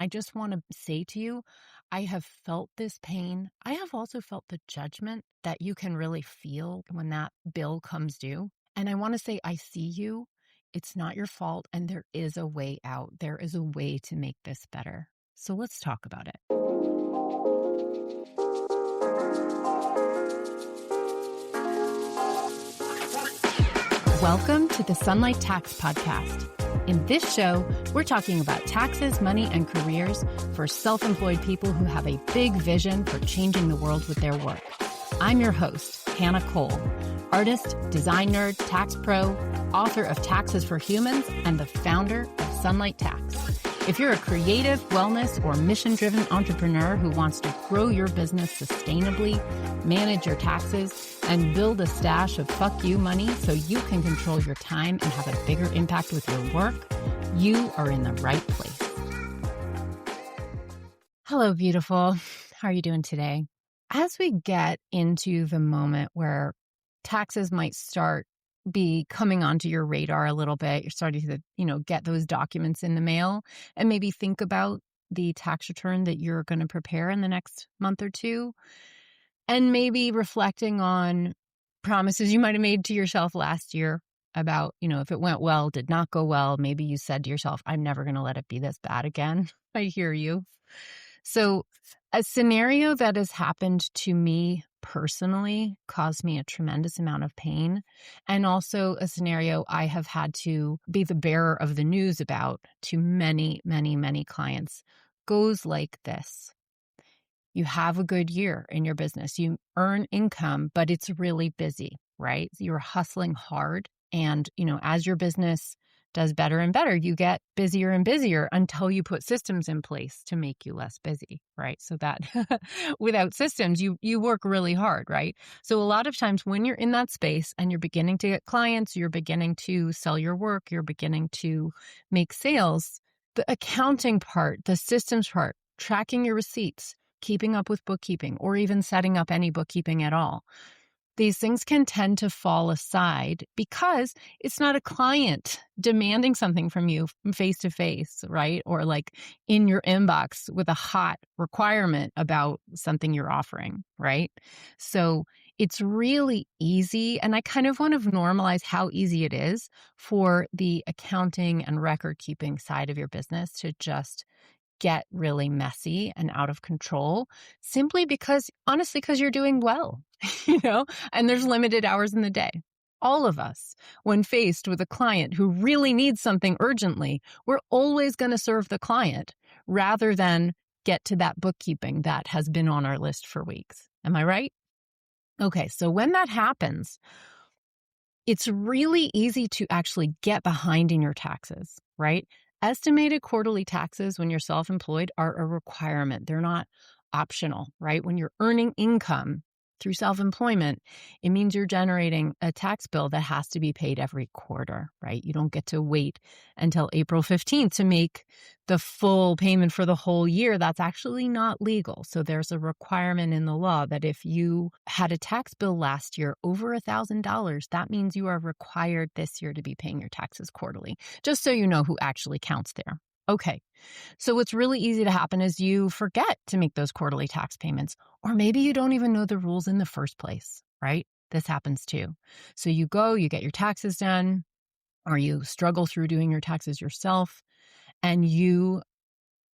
I just want to say to you, I have felt this pain. I have also felt the judgment that you can really feel when that bill comes due. And I want to say, I see you. It's not your fault. And there is a way out. There is a way to make this better. So let's talk about it. Welcome to the Sunlight Tax Podcast. In this show, we're talking about taxes, money, and careers for self-employed people who have a big vision for changing the world with their work. I'm your host, Hannah Cole, artist, design nerd, tax pro, author of Taxes for Humans, and the founder of Sunlight Tax. If you're a creative, wellness, or mission-driven entrepreneur who wants to grow your business sustainably, manage your taxes, and build a stash of fuck you money so you can control your time and have a bigger impact with your work, you are in the right place. Hello, beautiful. How are you doing today? As we get into the moment where taxes might be coming onto your radar a little bit, you're starting to, get those documents in the mail and maybe think about the tax return that you're going to prepare in the next month or two. And maybe reflecting on promises you might have made to yourself last year about, if it went well, did not go well. Maybe you said to yourself, I'm never going to let it be this bad again. I hear you. So a scenario that has happened to me personally caused me a tremendous amount of pain. And also a scenario I have had to be the bearer of the news about to many, many, many clients goes like this. You have a good year in your business. You earn income, but it's really busy, right? You're hustling hard. And, as your business does better and better, you get busier and busier until you put systems in place to make you less busy, right? So that without systems, you work really hard, right? So a lot of times when you're in that space and you're beginning to get clients, you're beginning to sell your work, you're beginning to make sales, the accounting part, the systems part, tracking your receipts, keeping up with bookkeeping, or even setting up any bookkeeping at all. These things can tend to fall aside because it's not a client demanding something from you face to face, right? Or like in your inbox with a hot requirement about something you're offering, right? So it's really easy. And I kind of want to normalize how easy it is for the accounting and record keeping side of your business to just get really messy and out of control simply because you're doing well, and there's limited hours in the day. All of us, when faced with a client who really needs something urgently, we're always going to serve the client rather than get to that bookkeeping that has been on our list for weeks. Am I right? Okay, so when that happens, it's really easy to actually get behind in your taxes, right? Estimated quarterly taxes when you're self-employed are a requirement. They're not optional, right? When you're earning income through self-employment, it means you're generating a tax bill that has to be paid every quarter, right? You don't get to wait until April 15th to make the full payment for the whole year. That's actually not legal. So there's a requirement in the law that if you had a tax bill last year over $1,000, that means you are required this year to be paying your taxes quarterly, just so you know who actually counts there. Okay, so what's really easy to happen is you forget to make those quarterly tax payments, or maybe you don't even know the rules in the first place, right? This happens too. So you get your taxes done, or you struggle through doing your taxes yourself, and you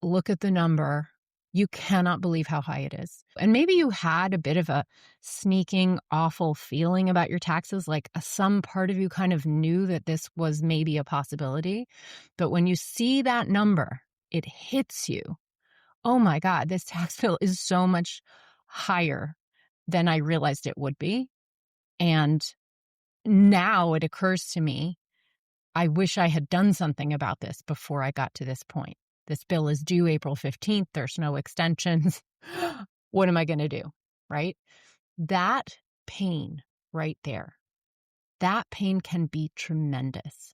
look at the number. You cannot believe how high it is. And maybe you had a bit of a sneaking, awful feeling about your taxes, like some part of you kind of knew that this was maybe a possibility. But when you see that number, it hits you. Oh my God, this tax bill is so much higher than I realized it would be. And now it occurs to me, I wish I had done something about this before I got to this point. This bill is due April 15th. There's no extensions. What am I going to do? Right? That pain right there, that pain can be tremendous.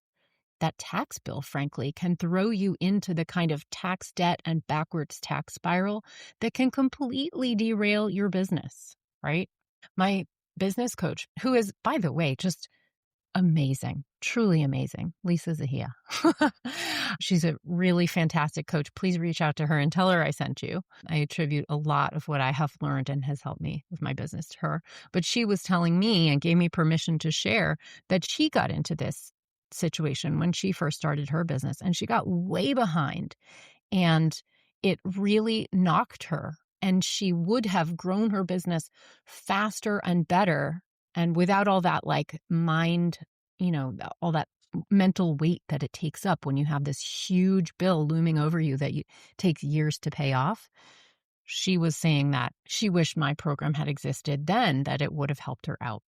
That tax bill, frankly, can throw you into the kind of tax debt and backwards tax spiral that can completely derail your business, right? My business coach, who is, by the way, just amazing, truly amazing. Lisa Zahia. She's a really fantastic coach. Please reach out to her and tell her I sent you. I attribute a lot of what I have learned and has helped me with my business to her. But she was telling me and gave me permission to share that she got into this situation when she first started her business and she got way behind and it really knocked her. And she would have grown her business faster and better and without all that mind, all that mental weight that it takes up when you have this huge bill looming over you that takes years to pay off. She was saying that she wished my program had existed then, that it would have helped her out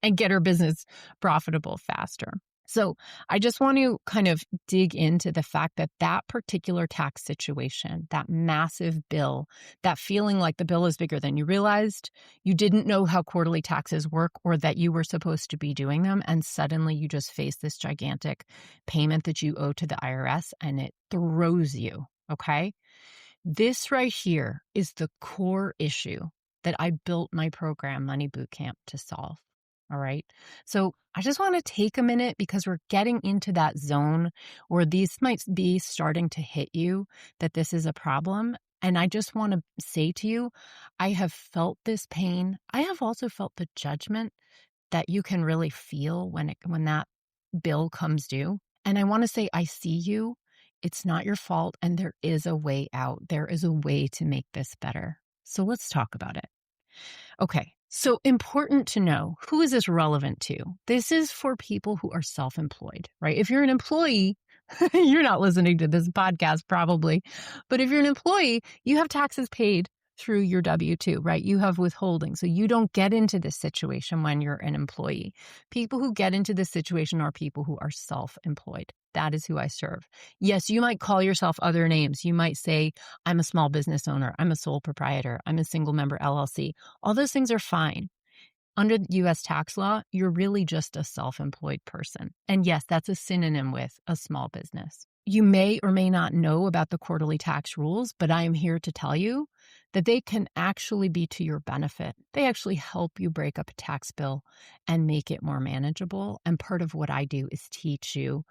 and get her business profitable faster. So I just want to kind of dig into the fact that that particular tax situation, that massive bill, that feeling like the bill is bigger than you realized, you didn't know how quarterly taxes work or that you were supposed to be doing them, and suddenly you just face this gigantic payment that you owe to the IRS and it throws you, okay? This right here is the core issue that I built my program, Money Bootcamp, to solve. All right. So I just want to take a minute because we're getting into that zone where these might be starting to hit you, that this is a problem. And I just want to say to you, I have felt this pain. I have also felt the judgment that you can really feel when that bill comes due. And I want to say, I see you. It's not your fault. And there is a way out. There is a way to make this better. So let's talk about it. Okay. So important to know, who is this relevant to? This is for people who are self-employed, right? If you're an employee, you're not listening to this podcast probably, but if you're an employee, you have taxes paid through your W-2, right? You have withholding. So you don't get into this situation when you're an employee. People who get into this situation are people who are self-employed. That is who I serve. Yes, you might call yourself other names. You might say, I'm a small business owner. I'm a sole proprietor. I'm a single member LLC. All those things are fine. Under U.S. tax law, you're really just a self-employed person. And yes, that's a synonym with a small business. You may or may not know about the quarterly tax rules, but I am here to tell you that they can actually be to your benefit. They actually help you break up a tax bill and make it more manageable. And part of what I do is teach you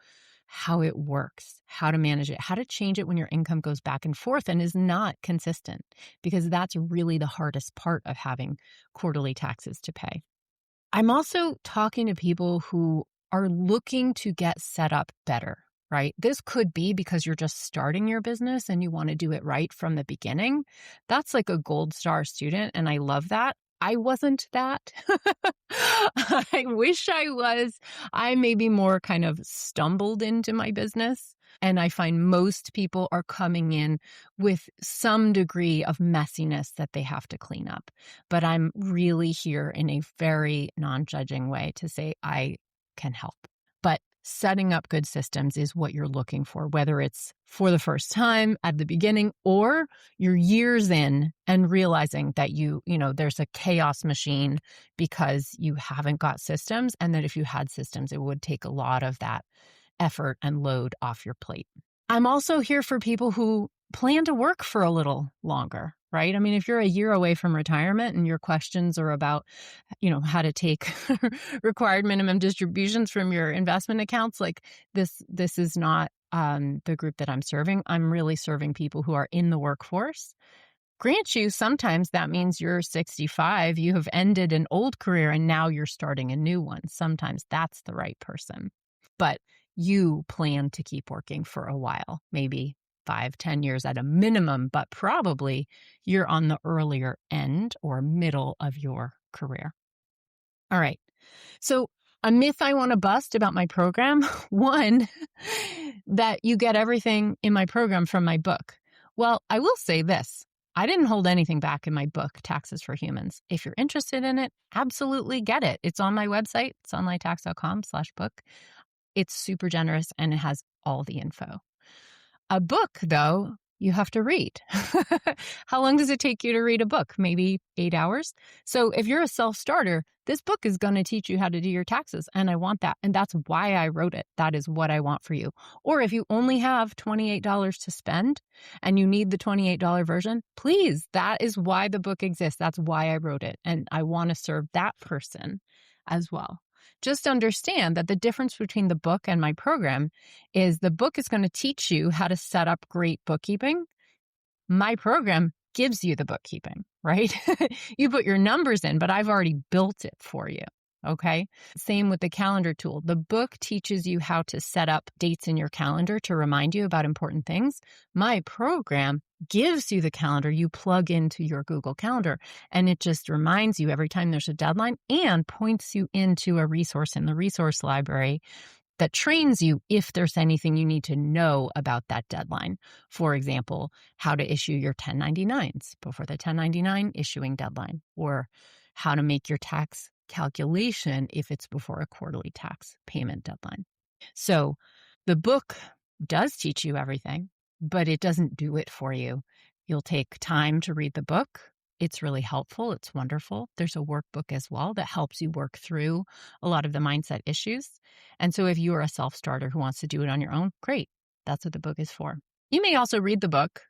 how it works, how to manage it, how to change it when your income goes back and forth and is not consistent, because that's really the hardest part of having quarterly taxes to pay. I'm also talking to people who are looking to get set up better, right? This could be because you're just starting your business and you want to do it right from the beginning. That's like a gold star student, and I love that. I wasn't that. I wish I was. I maybe more kind of stumbled into my business. And I find most people are coming in with some degree of messiness that they have to clean up. But I'm really here in a very non-judging way to say I can help. But setting up good systems is what you're looking for, whether it's for the first time at the beginning or you're years in and realizing that there's a chaos machine because you haven't got systems, and that if you had systems, it would take a lot of that effort and load off your plate. I'm also here for people who plan to work for a little longer, right? I mean, if you're a year away from retirement and your questions are about, how to take required minimum distributions from your investment accounts, like this is not the group that I'm serving. I'm really serving people who are in the workforce. Grant you, sometimes that means you're 65, you have ended an old career and now you're starting a new one. Sometimes that's the right person. But you plan to keep working for a while, maybe 5-10 years at a minimum, but probably you're on the earlier end or middle of your career. All right. So a myth I want to bust about my program, one, that you get everything in my program from my book. Well, I will say this. I didn't hold anything back in my book, Taxes for Humans. If you're interested in it, absolutely get it. It's on my website, sunlighttax.com/book. It's super generous and it has all the info. A book, though, you have to read. How long does it take you to read a book? Maybe 8 hours. So if you're a self-starter, this book is going to teach you how to do your taxes. And I want that. And that's why I wrote it. That is what I want for you. Or if you only have $28 to spend and you need the $28 version, please, that is why the book exists. That's why I wrote it. And I want to serve that person as well. just understand that the difference between the book and my program is the book is going to teach you how to set up great bookkeeping. My program gives you the bookkeeping, right? You put your numbers in, but I've already built it for you. Okay. Same with the calendar tool. The book teaches you how to set up dates in your calendar to remind you about important things. My program gives you the calendar you plug into your Google Calendar, and it just reminds you every time there's a deadline and points you into a resource in the resource library that trains you if there's anything you need to know about that deadline. For example, how to issue your 1099s before the 1099 issuing deadline, or how to make your tax calculation if it's before a quarterly tax payment deadline. So the book does teach you everything, but it doesn't do it for you. You'll take time to read the book. It's really helpful. It's wonderful. There's a workbook as well that helps you work through a lot of the mindset issues. And so if you are a self-starter who wants to do it on your own, great. That's what the book is for. You may also read the book,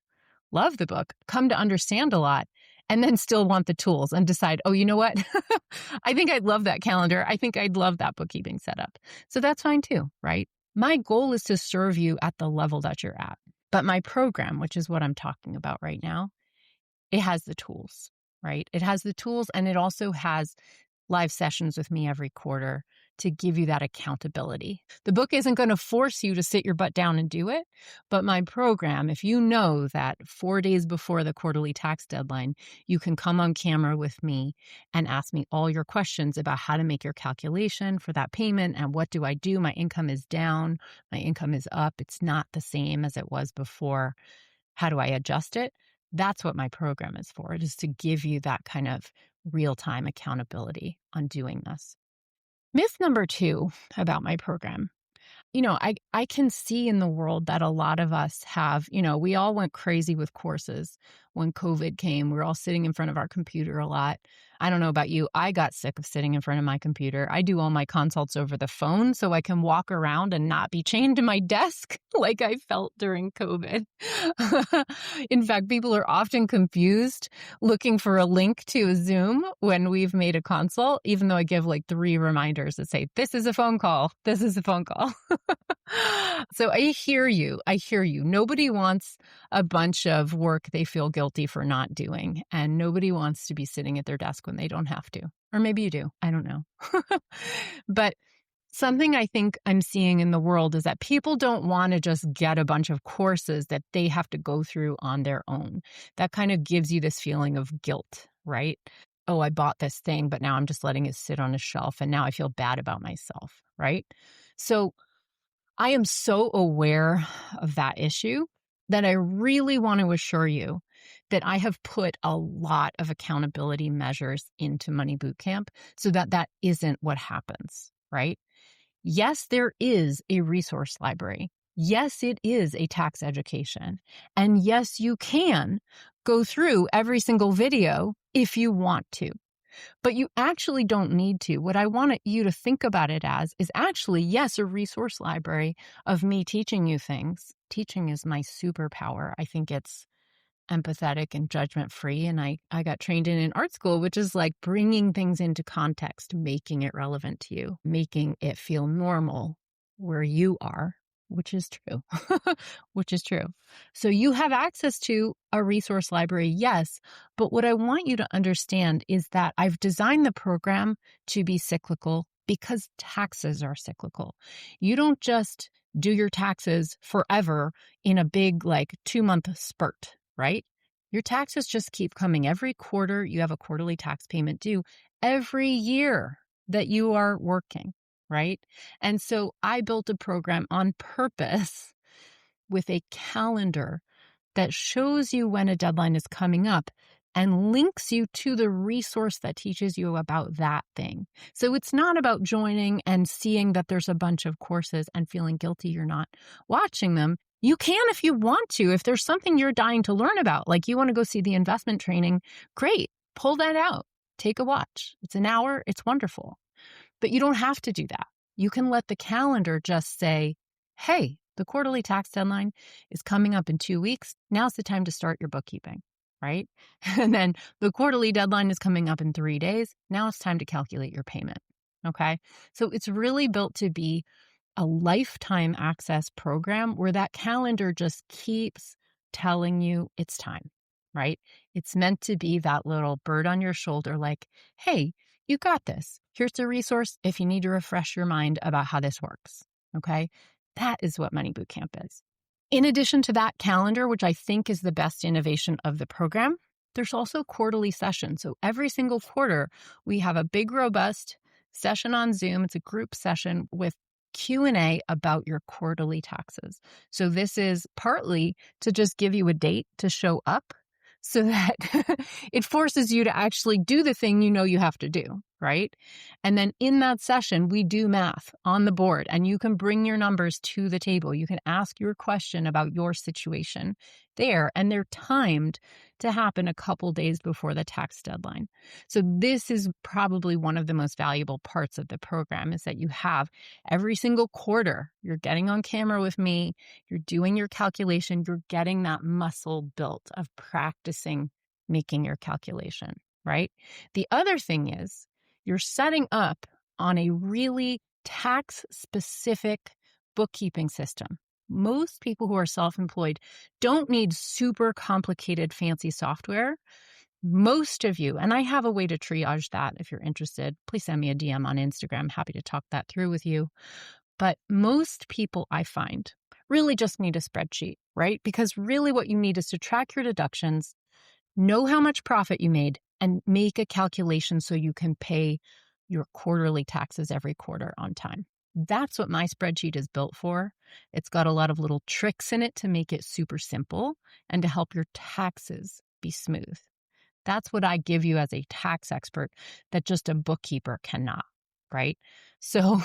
love the book, come to understand a lot, and then still want the tools and decide, oh, you know what? I think I'd love that calendar. I think I'd love that bookkeeping setup. So that's fine too, right? My goal is to serve you at the level that you're at. But my program, which is what I'm talking about right now, it has the tools, right? It has the tools, and it also has live sessions with me every quarter to give you that accountability. The book isn't going to force you to sit your butt down and do it, but my program, if you know that 4 days before the quarterly tax deadline, you can come on camera with me and ask me all your questions about how to make your calculation for that payment and what do I do? My income is down, my income is up, it's not the same as it was before. How do I adjust it? That's what my program is for. It is to give you that kind of real-time accountability on doing this. Myth number 2 about my program. I can see in the world that a lot of us have, we all went crazy with courses when COVID came. We were all sitting in front of our computer a lot. I don't know about you. I got sick of sitting in front of my computer. I do all my consults over the phone so I can walk around and not be chained to my desk like I felt during COVID. In fact, people are often confused looking for a link to a Zoom when we've made a consult, even though I give like 3 reminders that say, this is a phone call. This is a phone call. So I hear you. Nobody wants a bunch of work they feel guilty for not doing, and nobody wants to be sitting at their desk when they don't have to. Or maybe you do. I don't know. But something I think I'm seeing in the world is that people don't want to just get a bunch of courses that they have to go through on their own. That kind of gives you this feeling of guilt, right? Oh, I bought this thing, but now I'm just letting it sit on a shelf, and now I feel bad about myself, right? So I am so aware of that issue that I really want to assure you that I have put a lot of accountability measures into Money Bootcamp so that that isn't what happens, right? Yes, there is a resource library. Yes, it is a tax education. And yes, you can go through every single video if you want to. But you actually don't need to. What I want you to think about it as is actually, yes, a resource library of me teaching you things. Teaching is my superpower. I think it's empathetic and judgment-free. And I got trained in an art school, which is like bringing things into context, making it relevant to you, making it feel normal where you are, which is true, which is true. So you have access to a resource library, yes, but what I want you to understand is that I've designed the program to be cyclical because taxes are cyclical. You don't just do your taxes forever in a big 2-month spurt, right? Your taxes just keep coming every quarter. You have a quarterly tax payment due every year that you are working. Right? And so I built a program on purpose with a calendar that shows you when a deadline is coming up and links you to the resource that teaches you about that thing. So it's not about joining and seeing that there's a bunch of courses and feeling guilty you're not watching them. You can if you want to. If there's something you're dying to learn about, like you want to go see the investment training, great. Pull that out. Take a watch. It's an hour. It's wonderful. But you don't have to do that. You can let the calendar just say, hey, the quarterly tax deadline is coming up in 2 weeks. Now's the time to start your bookkeeping, right? And then the quarterly deadline is coming up in 3 days. Now it's time to calculate your payment. Okay. So it's really built to be a lifetime access program where that calendar just keeps telling you it's time, right? It's meant to be that little bird on your shoulder, like, hey, you got this. Here's a resource if you need to refresh your mind about how this works. Okay. That is what Money Bootcamp is. In addition to that calendar, which I think is the best innovation of the program, there's also quarterly sessions. So every single quarter, we have a big, robust session on Zoom. It's a group session with Q&A about your quarterly taxes. So this is partly to just give you a date to show up so that it forces you to actually do the thing you know you have to do, right? And then in that session, we do math on the board and you can bring your numbers to the table. You can ask your question about your situation there, and they're timed to happen a couple days before the tax deadline. So this is probably one of the most valuable parts of the program, is that you have every single quarter, you're getting on camera with me, you're doing your calculation, you're getting that muscle built of practicing making your calculation, right? The other thing is you're setting up on a really tax-specific bookkeeping system. Most people who are self-employed don't need super complicated, fancy software. Most of you, and I have a way to triage that if you're interested, please send me a DM on Instagram. Happy to talk that through with you. But most people I find really just need a spreadsheet, right? Because really what you need is to track your deductions, know how much profit you made, and make a calculation so you can pay your quarterly taxes every quarter on time. That's what my spreadsheet is built for. It's got a lot of little tricks in it to make it super simple and to help your taxes be smooth. That's what I give you as a tax expert that just a bookkeeper cannot, right? So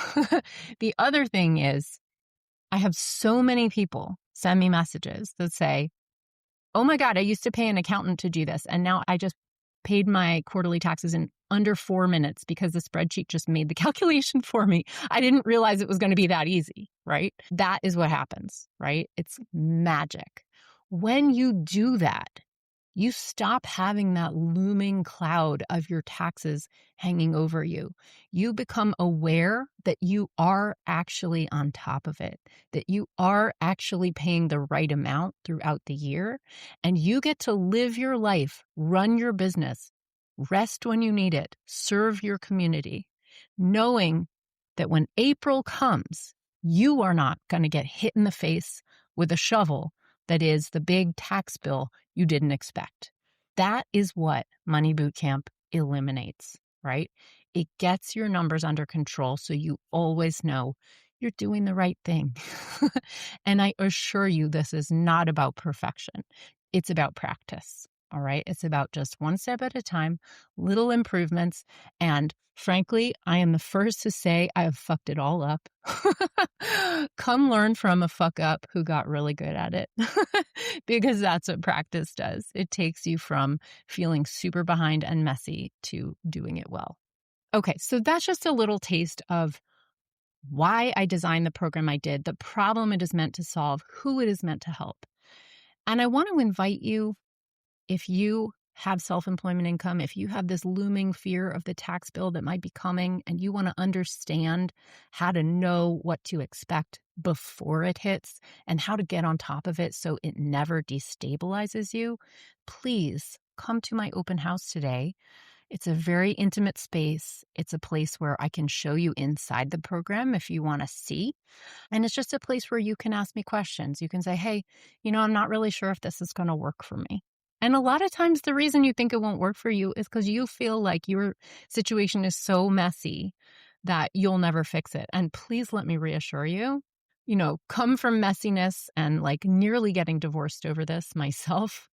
the other thing is, I have so many people send me messages that say, oh my God, I used to pay an accountant to do this, and now I just paid my quarterly taxes in under 4 minutes because the spreadsheet just made the calculation for me. I didn't realize it was going to be that easy, right? That is what happens, right? It's magic. When you do that, you stop having that looming cloud of your taxes hanging over you. You become aware that you are actually on top of it, that you are actually paying the right amount throughout the year, and you get to live your life, run your business, rest when you need it, serve your community, knowing that when April comes, you are not going to get hit in the face with a shovel that is the big tax bill you didn't expect. That is what Money Bootcamp eliminates, right? It gets your numbers under control so you always know you're doing the right thing. And I assure you, this is not about perfection. It's about practice. All right. It's about just one step at a time, little improvements. And frankly, I am the first to say I have fucked it all up. Come learn from a fuck up who got really good at it, because that's what practice does. It takes you from feeling super behind and messy to doing it well. Okay. So that's just a little taste of why I designed the program I did, the problem it is meant to solve, who it is meant to help. And I want to invite you, if you have self-employment income, if you have this looming fear of the tax bill that might be coming and you want to understand how to know what to expect before it hits and how to get on top of it so it never destabilizes you, please come to my open house today. It's a very intimate space. It's a place where I can show you inside the program if you want to see. And it's just a place where you can ask me questions. You can say, hey, I'm not really sure if this is going to work for me. And a lot of times the reason you think it won't work for you is because you feel like your situation is so messy that you'll never fix it. And please let me reassure you, come from messiness and like nearly getting divorced over this myself,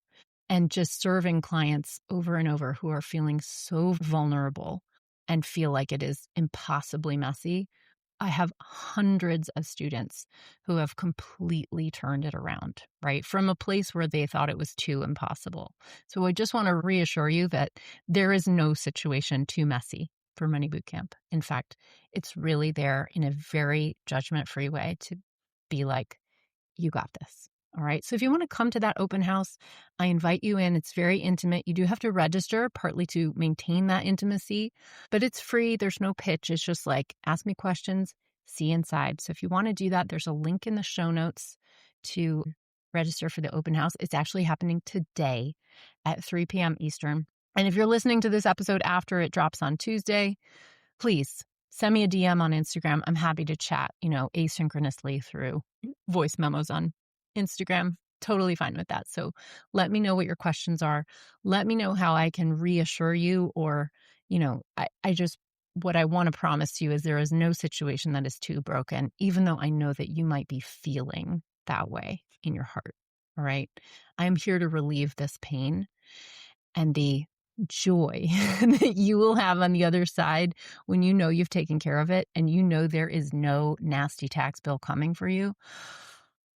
and just serving clients over and over who are feeling so vulnerable and feel like it is impossibly messy. I have hundreds of students who have completely turned it around, right? From a place where they thought it was too impossible. So I just want to reassure you that there is no situation too messy for Money Bootcamp. In fact, it's really there in a very judgment-free way to be like, you got this. All right. So if you want to come to that open house, I invite you in. It's very intimate. You do have to register partly to maintain that intimacy, but it's free. There's no pitch. It's just like, ask me questions, see inside. So if you want to do that, there's a link in the show notes to register for the open house. It's actually happening today at 3 p.m. Eastern. And if you're listening to this episode after it drops on Tuesday, please send me a DM on Instagram. I'm happy to chat, asynchronously through voice memos on Instagram. Totally fine with that. So let me know what your questions are. Let me know how I can reassure you, or, what I want to promise you is there is no situation that is too broken, even though I know that you might be feeling that way in your heart. All right. I am here to relieve this pain and the joy that you will have on the other side when you know you've taken care of it and you know there is no nasty tax bill coming for you.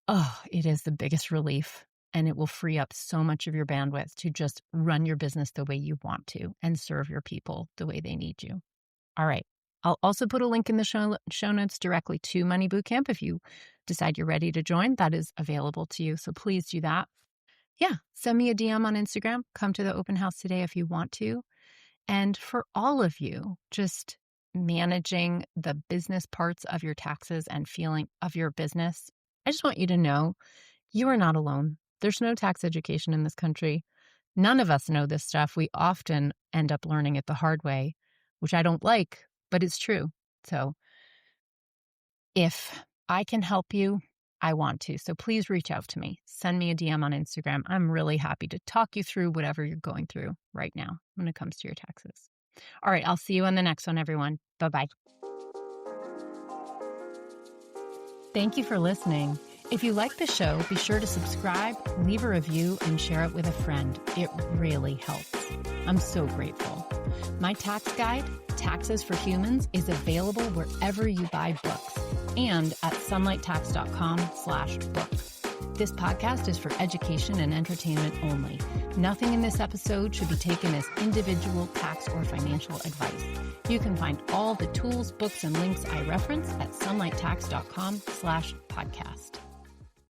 Oh, it is the biggest relief, and it will free up so much of your bandwidth to just run your business the way you want to and serve your people the way they need you. All right. I'll also put a link in the show notes directly to Money Bootcamp. If you decide you're ready to join, that is available to you. So please do that. Yeah, send me a DM on Instagram. Come to the open house today if you want to. And for all of you, just managing the business parts of your taxes and feeling of your business, I just want you to know you are not alone. There's no tax education in this country. None of us know this stuff. We often end up learning it the hard way, which I don't like, but it's true. So if I can help you, I want to. So please reach out to me. Send me a DM on Instagram. I'm really happy to talk you through whatever you're going through right now when it comes to your taxes. All right. I'll see you on the next one, everyone. Bye-bye. Thank you for listening. If you like the show, be sure to subscribe, leave a review, and share it with a friend. It really helps. I'm so grateful. My tax guide, Taxes for Humans, is available wherever you buy books and at sunlighttax.com/book. This podcast is for education and entertainment only. Nothing in this episode should be taken as individual tax or financial advice. You can find all the tools, books, and links I reference at sunlighttax.com/podcast.